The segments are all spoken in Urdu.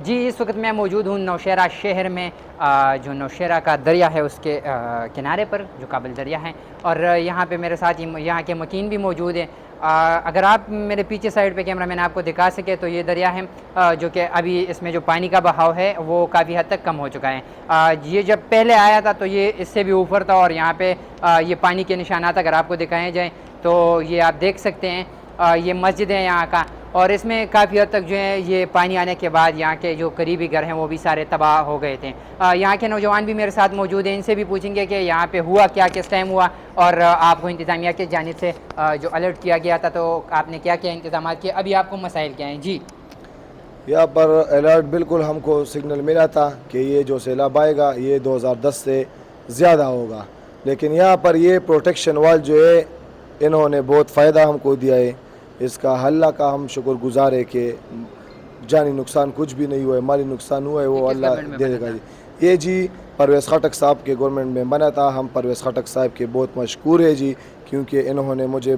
جی اس وقت میں موجود ہوں نوشہرہ شہر میں، جو نوشہرہ کا دریا ہے اس کے کنارے پر، جو کابل دریا ہے، اور یہاں پہ میرے ساتھ یہاں کے مکین بھی موجود ہیں۔ اگر آپ میرے پیچھے سائڈ پہ کیمرہ مین آپ کو دکھا سکے تو یہ دریا ہے، جو کہ ابھی اس میں جو پانی کا بہاؤ ہے وہ کافی حد تک کم ہو چکا ہے۔ یہ جب پہلے آیا تھا تو یہ اس سے بھی اوپر تھا، اور یہاں پہ یہ پانی کے نشانات اگر آپ کو دکھائے جائیں تو یہ آپ دیکھ سکتے ہیں، یہ مسجد ہے یہاں کا، اور اس میں کافی حد تک جو ہے یہ پانی آنے کے بعد یہاں کے جو قریبی گھر ہیں وہ بھی سارے تباہ ہو گئے تھے۔ یہاں کے نوجوان بھی میرے ساتھ موجود ہیں، ان سے بھی پوچھیں گے کہ یہاں پہ ہوا کیا، کس ٹائم ہوا، اور آپ کو انتظامیہ کی جانب سے جو الرٹ کیا گیا تھا تو آپ نے کیا کیا انتظامات کیے، ابھی آپ کو مسائل کیا ہیں؟ جی یہاں پر الرٹ بالکل ہم کو سگنل ملا تھا کہ یہ جو سیلاب آئے گا یہ 2010 سے زیادہ ہوگا، لیکن یہاں پر یہ پروٹیکشن وال جو ہے انہوں نے بہت فائدہ ہم کو دیا ہے۔ اس کا اللہ کا ہم شکر گزار ہے کہ جانی نقصان کچھ بھی نہیں ہوا ہے، مالی نقصان ہوا ہے یہ وہ کس اللہ گورنمنٹ میں دے بنا دے گا۔ تھا؟ جی یہ جی پرویز خٹک صاحب کے گورنمنٹ میں بنا تھا، ہم پرویز خٹک صاحب کے بہت مشکور ہے جی، کیونکہ انہوں نے مجھے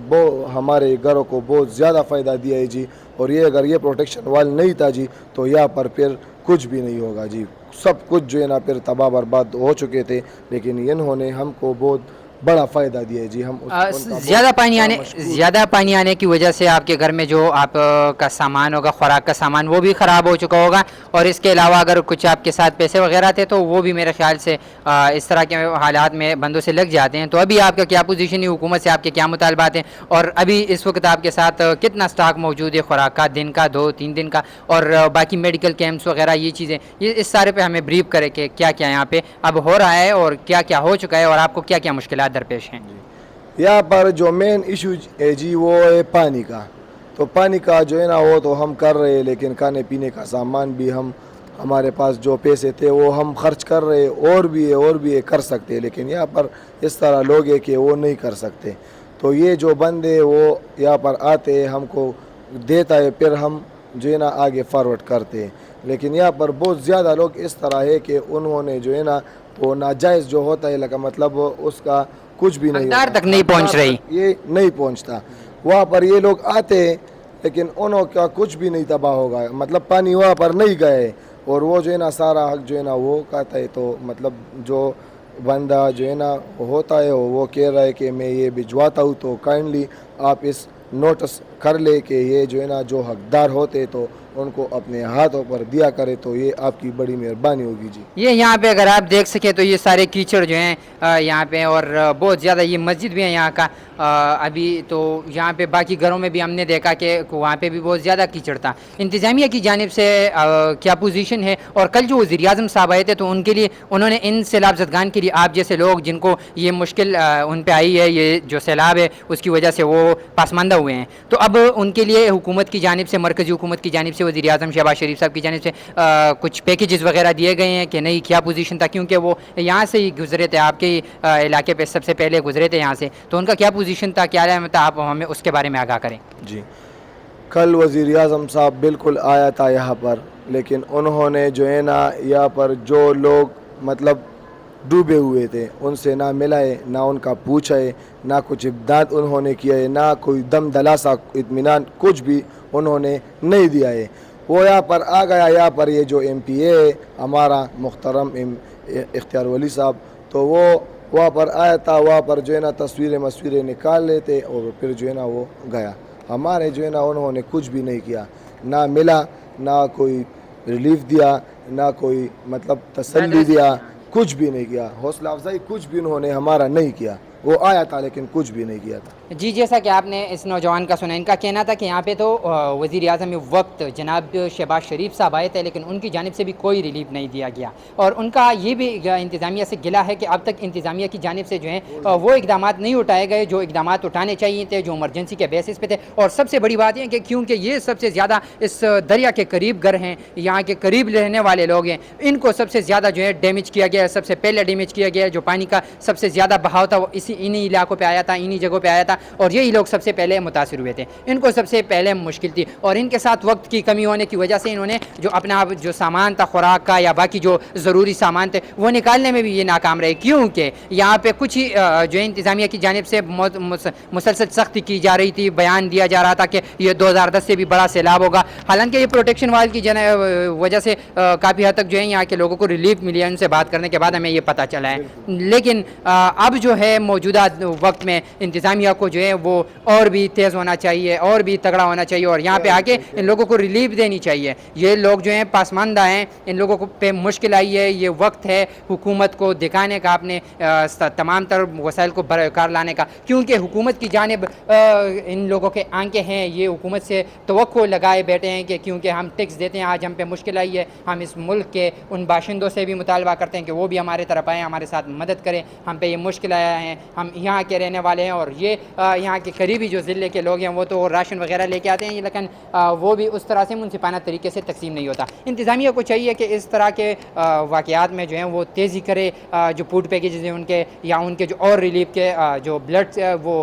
ہمارے گھروں کو بہت زیادہ فائدہ دیا ہے جی، اور یہ اگر یہ پروٹیکشن وال نہیں تھا جی تو یہاں پر پھر کچھ بھی نہیں ہوگا جی، سب کچھ جو ہے نا پھر تباہ برباد ہو چکے تھے، لیکن انہوں نے ہم کو بہت بڑا فائدہ دیا ہے جی، ہم ان کا زیادہ بہت پانی بڑا آنے مشکور۔ زیادہ پانی آنے کی وجہ سے آپ کے گھر میں جو آپ کا سامان ہوگا، خوراک کا سامان، وہ بھی خراب ہو چکا ہوگا، اور اس کے علاوہ اگر کچھ آپ کے ساتھ پیسے وغیرہ تھے تو وہ بھی میرے خیال سے اس طرح کے حالات میں بندوں سے لگ جاتے ہیں۔ تو ابھی آپ کا کیا پوزیشن ہے، حکومت سے آپ کے کیا مطالبات ہیں، اور ابھی اس وقت آپ کے ساتھ کتنا سٹاک موجود ہے خوراک کا، دن کا، 2-3 دن کا، اور باقی میڈیکل کیمپس وغیرہ یہ چیزیں، یہ اس سارے پہ ہمیں بریف کرے کہ کیا کیا یہاں پہ اب ہو رہا ہے اور کیا کیا ہو چکا ہے، اور آپ کو کیا کیا مشکلات درپیش ہیں؟ یہاں پر جو مین ایشو ہے جی وہ ہے پانی کا، تو پانی کا جو ہے نا وہ تو ہم کر رہے ہیں، لیکن کھانے پینے کا سامان بھی ہمارے پاس جو پیسے تھے وہ ہم خرچ کر رہے، اور بھی کر سکتے، لیکن یہاں پر اس طرح لوگ ہیں کہ وہ نہیں کر سکتے۔ تو یہ جو بندے وہ یہاں پر آتے ہم کو دیتا ہے، پھر ہم جو ہے نا آگے فارورڈ کرتے ہیں، لیکن یہاں پر بہت زیادہ لوگ اس طرح ہے کہ انہوں نے جو ہے نا وہ ناجائز جو ہوتا ہے لگا، مطلب اس کا کچھ بھی نہیں حقدار ہوتا، تک نہیں حقدار پہنچ رہی۔ تک یہ نہیں پہنچتا، وہاں پر یہ لوگ آتے ہیں لیکن انہوں کا کچھ بھی نہیں تباہ ہوگا، مطلب پانی وہاں پر نہیں گئے، اور وہ جو ہے نا سارا حق جو ہے نا وہ کہتا ہے، تو مطلب جو بندہ جو ہے نا ہوتا ہے وہ کہہ رہا ہے کہ میں یہ بھجواتا ہوں، تو کائنڈلی آپ اس نوٹس کر لے کہ یہ جو ہے نا جو حقدار ہوتے تو ان کو اپنے ہاتھوں پر دیا کرے، تو یہ آپ کی بڑی مہربانی ہوگی جی۔ یہ یہاں پہ اگر آپ دیکھ سکیں تو یہ سارے کیچڑ جو ہیں یہاں پہ، اور بہت زیادہ یہ مسجد بھی ہے یہاں کا، ابھی تو یہاں پہ باقی گھروں میں بھی ہم نے دیکھا کہ وہاں پہ بھی بہت زیادہ کیچڑ تھا۔ انتظامیہ کی جانب سے کیا پوزیشن ہے، اور کل جو وزیر اعظم صاحب آئے تھے تو ان کے لیے انہوں نے ان سیلاب زدگان کے لیے آپ جیسے لوگ جن کو یہ مشکل ان پہ آئی ہے، یہ جو سیلاب ہے اس کی وجہ سے وہ پسماندہ ہوئے ہیں، تو اب ان کے لیے حکومت کی جانب سے، مرکزی حکومت کی جانب سے، وزیر اعظم شہباز شریف صاحب کی جانب سے کچھ پیکیجز وغیرہ دیے گئے ہیں کہ نہیں، کیا پوزیشن تھا، کیونکہ وہ یہاں سے ہی گزرے تھے، آپ کے علاقے پہ سب سے پہلے گزرے تھے یہاں سے، تو ان کا کیا پوزیشن تھا، کیا علامت تھا، آپ ہمیں اس کے بارے میں آگاہ کریں؟ جی کل وزیر اعظم صاحب بالکل آیا تھا یہاں پر، لیکن انہوں نے جو ہے نا یہاں پر جو لوگ مطلب ڈوبے ہوئے تھے ان سے نہ ملا ہے، نہ ان کا پوچھا ہے، نہ کچھ امداد انہوں نے کیا ہے، نہ کوئی دم دلاسا اطمینان کچھ بھی انہوں نے نہیں دیا ہے۔ وہ یہاں پر آ گیا، یہاں پر یہ جو ایم پی اے ہے ہمارا محترم اختیار ولی صاحب، تو وہ وہاں پر آیا تھا، وہاں پر جو ہے نا تصویریں نکال لیتے، اور پھر جو ہے نا وہ گیا، ہمارے جو ہے نا انہوں نے کچھ بھی نہیں کیا، نہ ملا، نہ کوئی ریلیف دیا، نہ کوئی مطلب تسلی دیا، کچھ بھی نہیں کیا، حوصلہ افزائی کچھ بھی انہوں نے ہمارا نہیں کیا۔ وہ آیا تھا لیکن کچھ بھی نہیں کیا تھا۔ جی جیسا کہ آپ نے اس نوجوان کا سنا، ان کا کہنا تھا کہ یہاں پہ تو وزیر اعظم وقت جناب شہباز شریف صاحب آئے تھے، لیکن ان کی جانب سے بھی کوئی ریلیف نہیں دیا گیا، اور ان کا یہ بھی انتظامیہ سے گلہ ہے کہ اب تک انتظامیہ کی جانب سے جو ہیں وہ اقدامات نہیں اٹھائے گئے جو اقدامات اٹھانے چاہیے تھے، جو ایمرجنسی کے بیسس پہ تھے، اور سب سے بڑی بات یہ ہے کہ کیونکہ یہ سب سے زیادہ اس دریا کے قریب گھر ہیں، یہاں کے قریب رہنے والے لوگ ہیں، ان کو سب سے زیادہ جو ہے ڈیمیج کیا گیا ہے، سب سے پہلے ڈیمیج کیا گیا ہے، جو پانی کا سب سے زیادہ بہاؤ تھا وہ اسی انہی علاقوں پہ آیا تھا, انہی جگہوں پہ آیا تھا, اور یہی لوگ سب سے پہلے متاثر ہوئے تھے. ان کو سب سے پہلے مشکل تھی, اور ان کے ساتھ وقت کی کمی ہونے کی وجہ سے انہوں نے جو اپنا جو سامان تھا خوراک کا یا باقی جو ضروری سامان تھے وہ نکالنے میں بھی یہ ناکام رہے, کیونکہ یہاں پہ کچھ ہی جو انتظامیہ کی جانب سے مسلسل سختی کی جا رہی تھی, بیان دیا جا رہا تھا کہ یہ 2010 سے بھی بڑا سیلاب ہوگا. حالانکہ یہ پروٹیکشن وال کی وجہ سے کافی حد تک جو ہے یہاں کے لوگوں کو ریلیف ملی ہے. ان سے بات کرنے کے بعد ہمیں یہ پتہ چلا ہے. لیکن اب جو ہے موجودہ وقت میں انتظامیہ کو جو ہے وہ اور بھی تیز ہونا چاہیے, اور بھی تگڑا ہونا چاہیے, اور یہاں پہ آ کے ان لوگوں کو ریلیف دینی چاہیے. یہ لوگ جو ہیں پسماندہ ہیں, ان لوگوں کو پہ مشکل آئی ہے. یہ وقت ہے حکومت کو دکھانے کا, اپنے تمام تر وسائل کو برقرار لانے کا, کیونکہ حکومت کی جانب ان لوگوں کے آنکھیں ہیں. یہ حکومت سے توقع لگائے بیٹھے ہیں کہ کیونکہ ہم ٹیکس دیتے ہیں, آج ہم پہ مشکل آئی ہے, ہم اس ملک کے ان باشندوں سے بھی مطالبہ کرتے ہیں کہ وہ بھی ہمارے طرف آئیں, ہمارے ساتھ مدد کریں. ہم پہ یہ مشکل آیا ہے, ہم یہاں کے رہنے والے ہیں, اور یہ یہاں کے قریبی جو ضلع کے لوگ ہیں وہ تو راشن وغیرہ لے کے آتے ہیں, لیکن وہ بھی اس طرح سے منصفانہ طریقے سے تقسیم نہیں ہوتا. انتظامیہ کو چاہیے کہ اس طرح کے واقعات میں جو ہیں وہ تیزی کرے. جو فوڈ پیکیجز ہیں ان کے, یا ان کے جو اور ریلیف کے جو بلڈ وہ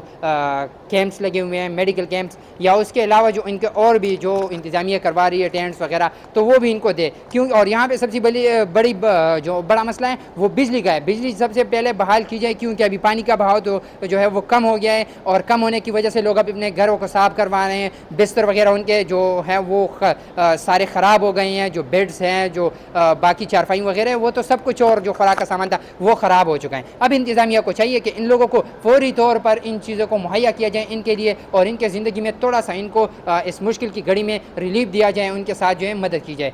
کیمپس لگے ہوئے ہیں, میڈیکل کیمپس, یا اس کے علاوہ جو ان کے اور بھی جو انتظامیہ کروا رہی ہے ٹینٹس وغیرہ, تو وہ بھی ان کو دے. کیوں, اور یہاں پہ سب سے بڑی جو بڑا مسئلہ ہے وہ بجلی کا ہے. بجلی سب سے پہلے بحال کی جائے, کیونکہ ابھی پانی کا بہاؤ تو جو ہے وہ کم ہو گیا ہے, اور کم ہونے کی وجہ سے لوگ اب اپنے گھروں کو صاف کروا رہے ہیں. بستر وغیرہ ان کے جو ہیں وہ سارے خراب ہو گئے ہیں. جو بیڈز ہیں, جو باقی چارپائی وغیرہ, وہ تو سب کچھ, اور جو خوراک کا سامان تھا وہ خراب ہو چکا ہے. اب انتظامیہ کو چاہیے کہ ان لوگوں کو فوری طور پر ان چیزوں کو مہیا کیا جائے ان کے لیے, اور ان کے زندگی میں تھوڑا سا ان کو اس مشکل کی گھڑی میں ریلیف دیا جائے, ان کے ساتھ جو ہے مدد کی جائے.